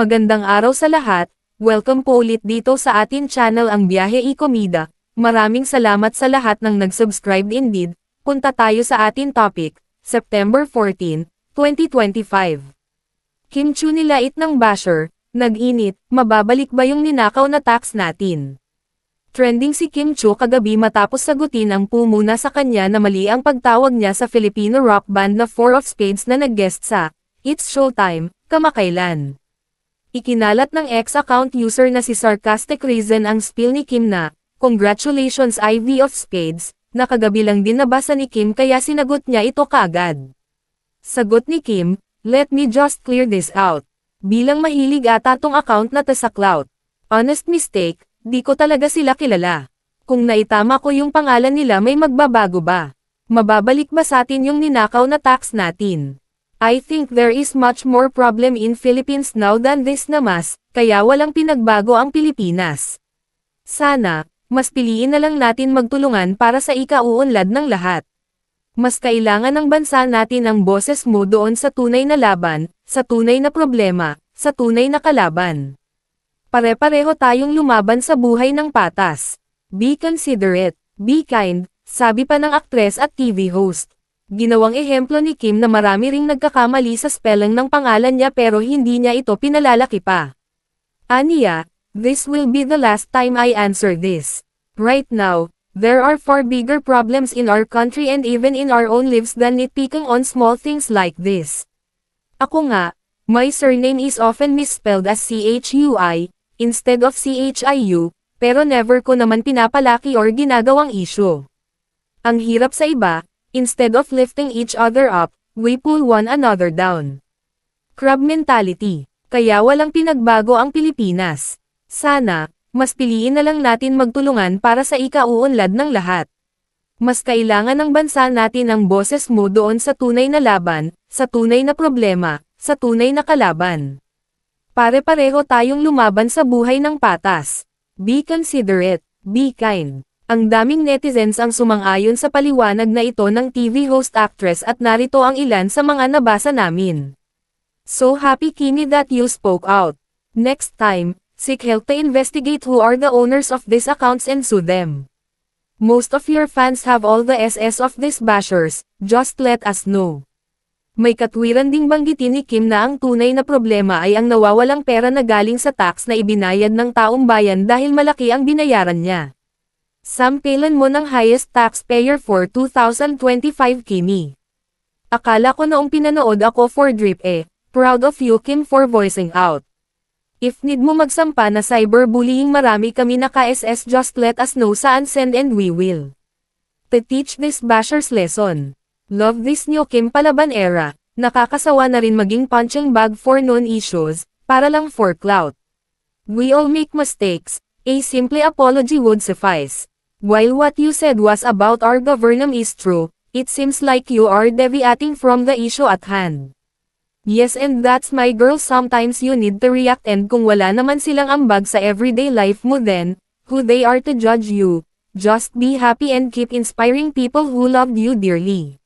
Magandang araw sa lahat, welcome po ulit dito sa atin channel ang Biyahe y Komida. Maraming salamat sa lahat ng nag-subscribe indeed. Punta tayo sa atin topic, September 14, 2025. Kim Chu nilait ng basher, nag-init, mababalik ba yung ninakaw na tax natin? Trending si Kim Chu kagabi matapos sagutin ang pumuna sa kanya na mali ang pagtawag niya sa Filipino rock band na Four of Spades na nag-guest sa It's Showtime, kamakailan. Ikinalat ng ex-account user na si Sarcastic Reason ang spill ni Kim na, "Congratulations Ivy of Spades," na kagabi lang din nabasa ni Kim kaya sinagot niya ito kaagad. Sagot ni Kim, "Let me just clear this out. Bilang mahilig ata tong account na sa clout. Honest mistake, di ko talaga sila kilala. Kung naitama ko yung pangalan nila may magbabago ba? Mababalik ba sa atin yung ninakaw na tax natin? I think there is much more problem in Philippines now than this na mas, kaya walang pinagbago ang Pilipinas. Sana, mas piliin na lang natin magtulungan para sa ikauunlad ng lahat. Mas kailangan ng bansa natin ang boses mo doon sa tunay na laban, sa tunay na problema, sa tunay na kalaban. Pare-pareho tayong lumaban sa buhay ng patas. Be considerate, be kind," sabi pa ng aktres at TV host. Ginawang ehemplo ni Kim na marami ring nagkakamali sa spelling ng pangalan niya pero hindi niya ito pinalalaki pa. Aniya, "This will be the last time I answer this. Right now, there are far bigger problems in our country and even in our own lives than nitpicking on small things like this. Ako nga, my surname is often misspelled as CHUI, instead of CHIU, pero never ko naman pinapalaki or ginagawang issue. Ang hirap sa iba, instead of lifting each other up, we pull one another down. Crab mentality, kaya walang pinagbago ang Pilipinas. Sana, mas piliin na lang natin magtulungan para sa ikauunlad ng lahat. Mas kailangan ng bansa natin ang boses mo doon sa tunay na laban, sa tunay na problema, sa tunay na kalaban. Pare-pareho tayong lumaban sa buhay ng patas. Be considerate, be kind." Ang daming netizens ang sumang-ayon sa paliwanag na ito ng TV host actress at narito ang ilan sa mga nabasa namin. "So happy Kimi that you spoke out. Next time, seek help to investigate who are the owners of these accounts and sue them. Most of your fans have all the SS of these bashers, just let us know." May katwiran ding banggitin ni Kim na ang tunay na problema ay ang nawawalang pera na galing sa tax na ibinayad ng taong bayan dahil malaki ang binayaran niya. "Sampelan mo ng highest taxpayer for 2025 Kimi. Akala ko noong pinanood ako for Drip proud of you Kim for voicing out. If need mo magsampa na cyberbullying marami kami na ka-SS just let us know saan send and we will. To teach this bashers lesson. Love this new Kim Palaban era, nakakasawa na rin maging punching bag for non-issues, para lang for clout. We all make mistakes, a simple apology would suffice. While what you said was about our government is true, it seems like you are deviating from the issue at hand. Yes and that's my girl sometimes you need to react and kung wala naman silang ambag sa everyday life mo then, who they are to judge you, just be happy and keep inspiring people who loved you dearly.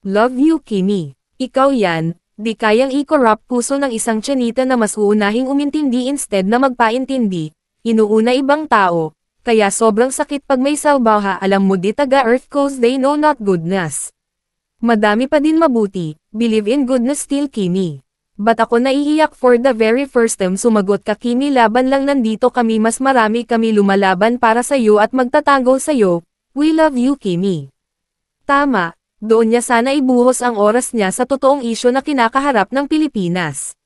Love you Kimi. Ikaw yan, di kayang i-corrupt puso ng isang tsanita na mas uunahing umintindi instead na magpaintindi, inuuna ibang tao, kaya sobrang sakit pag may salbaha alam mo di taga-earth cause they know not goodness. Madami pa din mabuti, believe in goodness still Kimi. Ba't ako naiiyak for the very first time sumagot ka Kimi laban lang nandito kami mas marami kami lumalaban para sa'yo at magtatanggol sa'yo, we love you Kimi. Tama. Doon niya sana ibuhos ang oras niya sa totoong isyu na kinakaharap ng Pilipinas.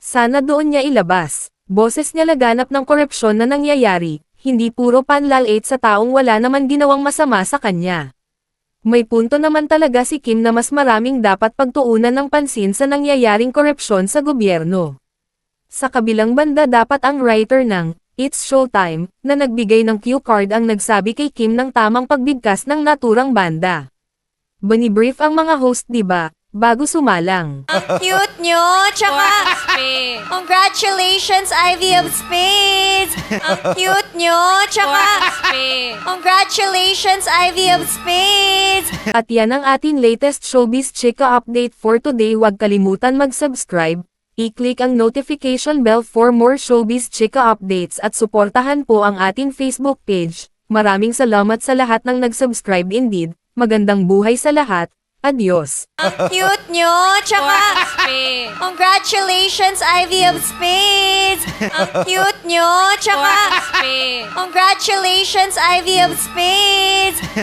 Sana doon niya ilabas. Boses niya laganap ng korupsyon na nangyayari, hindi puro panlalait sa taong wala naman ginawang masama sa kanya. May punto naman talaga si Kim na mas maraming dapat pagtuunan ng pansin sa nangyayaring korupsyon sa gobyerno. Sa kabilang banda dapat ang writer ng It's Showtime, na nagbigay ng cue card ang nagsabi kay Kim ng tamang pagbigkas ng naturang banda. Bani-brief ang mga host diba, bago sumalang. Ang cute nyo, tsaka congratulations Ivy of Spades! Ang cute nyo, tsaka congratulations Ivy of Spades! At yan ang ating latest showbiz chika update for today. Huwag kalimutan mag-subscribe, I-click ang notification bell for more showbiz chika updates at suportahan po ang ating Facebook page. Maraming salamat sa lahat ng nag-subscribe indeed. Magandang buhay sa lahat. Adios. Ang cute nyo. Tsaka, congratulations, Ivy of Spades. Ang cute nyo. Tsaka, congratulations, Ivy of Spades.